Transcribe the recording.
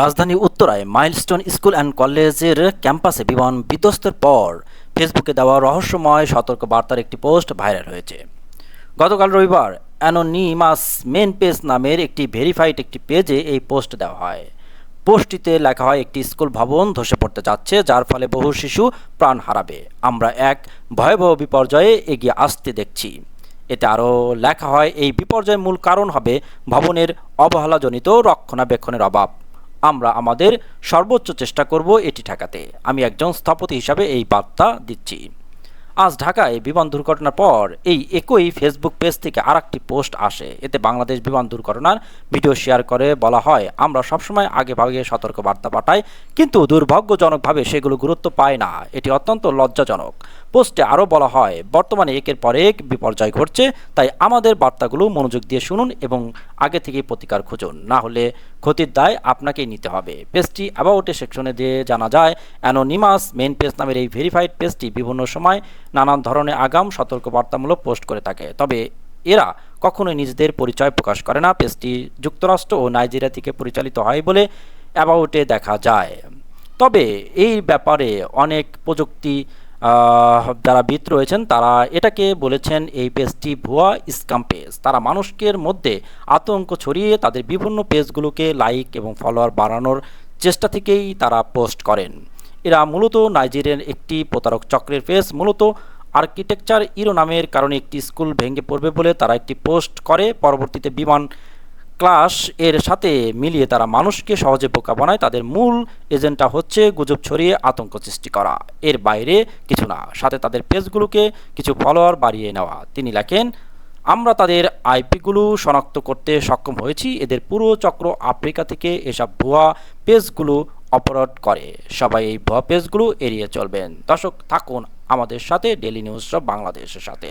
রাজধানী উত্তরায় milestone school and কলেজের ক্যাম্পাসে বিমান বিধ্বস্তের পর ফেসবুকে দেওয়া রহস্যময় সতর্কবার্তার একটি পোস্ট ভাইরাল হয়েছে। গতকাল রবিবার অ্যানোনিমাস মেন পেজ নামের একটি ভেরিফাইড একটি পেজে এই পোস্ট দেওয়া হয়। পোস্টটিতে লেখা হয়, একটি স্কুল ভবন ধসে পড়তে যাচ্ছে, যার ফলে বহু শিশু প্রাণ হারাবে। আমরা এক ভয়াবহ বিপর্যয়ে এগিয়ে আসতে দেখছি। এতে আরও লেখা হয়, এই বিপর্যয়ের মূল কারণ হবে ভবনের অবহেলাজনিত রক্ষণাবেক্ষণের অভাব। আমরা আমাদের সর্বোচ্চ চেষ্টা করব এটি ঠেকাতে। আমি একজন স্থপতি হিসাবে এই বার্তা দিচ্ছি। আজ ঢাকায় বিমান দুর্ঘটনার পর এই একই ফেসবুক পেজ থেকে আরেকটি পোস্ট আসে। এতে বাংলাদেশ বিমান দুর্ঘটনার ভিডিও শেয়ার করে বলা হয়, আমরা সবসময় আগেভাগে সতর্ক বার্তা পাঠাই, কিন্তু দুর্ভাগ্যজনকভাবে সেগুলো গুরুত্ব পায় না। এটি অত্যন্ত লজ্জাজনক। পোস্টে আরও বলা হয়, বর্তমানে একের পর এক বিপর্যয় ঘটছে, তাই আমাদের বার্তাগুলো মনোযোগ দিয়ে শুনুন এবং আগে থেকেই প্রতিকার খুঁজুন, না হলে ক্ষতির দায় আপনাকেই নিতে হবে। পেজটি অ্যাবাউট সেকশনে দিয়ে জানা যায়, অ্যানোনিমাস মেন পেজ নামের এই ভেরিফাইড পেজটি বিভিন্ন সময় নানান ধরনের আগাম সতর্কবার্তামূলক পোস্ট করে থাকে, তবে এরা কখনোই নিজেদের পরিচয় প্রকাশ করে না। পেজটি যুক্তরাষ্ট্র ও নাইজেরিয়া থেকে পরিচালিত হয় বলে অ্যাবাউটে দেখা যায়। তবে এই ব্যাপারে অনেক প্রযুক্তি যারা বিদ রয়েছেন তারা এটাকে বলেছেন, এই পেজটি ভুয়া স্ক্যাম পেজ। তারা মানুষের মধ্যে আতঙ্ক ছড়িয়ে তাদের বিভিন্ন পেজগুলোকে লাইক এবং ফলোয়ার বাড়ানোর চেষ্টা থেকেই তারা পোস্ট করেন। এরা মূলত নাইজেরিয়ার একটি প্রতারক চক্রের পেজ। মূলত আর্কিটেকচার ইরো নামের কারণে একটি স্কুল ভেঙে পড়বে বলে তারা একটি পোস্ট করে, পরবর্তীতে বিমান ক্লাস এর সাথে মিলিয়ে তারা মানুষকে সহজে বোকা বানায়। তাদের মূল এজেন্ডা হচ্ছে গুজব ছড়িয়ে আতঙ্ক সৃষ্টি করা, এর বাইরে কিছু না। সাথে তাদের পেজগুলোকে কিছু ফলোয়ার বাড়িয়ে নেওয়া। তিনি লেখেন, আমরা তাদের আইপিগুলো শনাক্ত করতে সক্ষম হয়েছি। এদের পুরো চক্র আফ্রিকা থেকে এসব ভুয়া পেজগুলো অপরাধ করে। সবাই এই ভুয়া পেজগুলো এড়িয়ে চলবেন। দর্শক, থাকুন আমাদের সাথে ডেইলি নিউজ বাংলাদেশের সাথে।